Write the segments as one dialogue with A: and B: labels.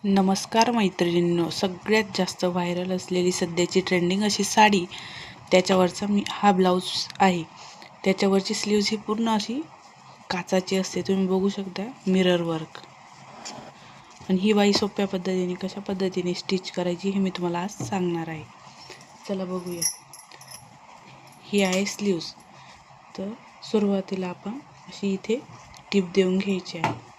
A: नमस्कार मैत्रिणींनो, सगळ्यात जास्त व्हायरल असलेली सध्याची ट्रेंडिंग अशी साडी, त्याच्यावरचा हा ब्लाऊज आहे. त्याच्यावरची स्लीव्ज ही पूर्ण अशी काचाची असते, तुम्ही बघू शकता, मिरर वर्क. आणि ही बाई सोप्या पद्धतीने कशा पद्धतीने स्टिच करायची हे मी तुम्हाला आज सांगणार आहे. चला बघूया. ही आहे स्लीव्ज. तर सुरुवातीला आपण अशी इथे टीप देऊन घ्यायची आहे.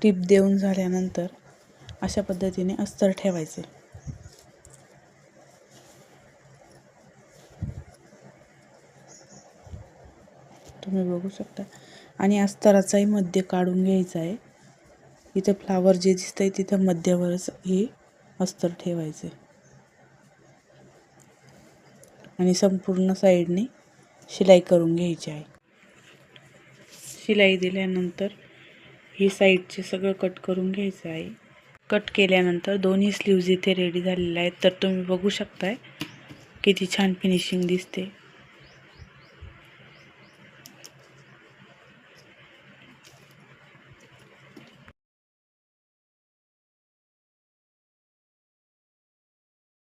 A: टीप देऊन झाल्यानंतर अशा पद्धतीने अस्तर ठेवायचे. तुम्ही बघू शकता. आणि अस्तराचाही मध्य काढून घ्यायचा आहे. इथं फ्लावर जे दिसतंय तिथं मध्यावरच हे अस्तर ठेवायचे आणि संपूर्ण साईडने शिलाई करून घ्यायची आहे. शिलाई दिल्यानंतर ही साईडचे सगळं कट करून घ्यायचं आहे. कट केल्यानंतर दोन्ही स्लीव्ज इथे रेडी झालेल्या आहेत. तर तुम्ही बघू शकताय किती छान फिनिशिंग दिसते.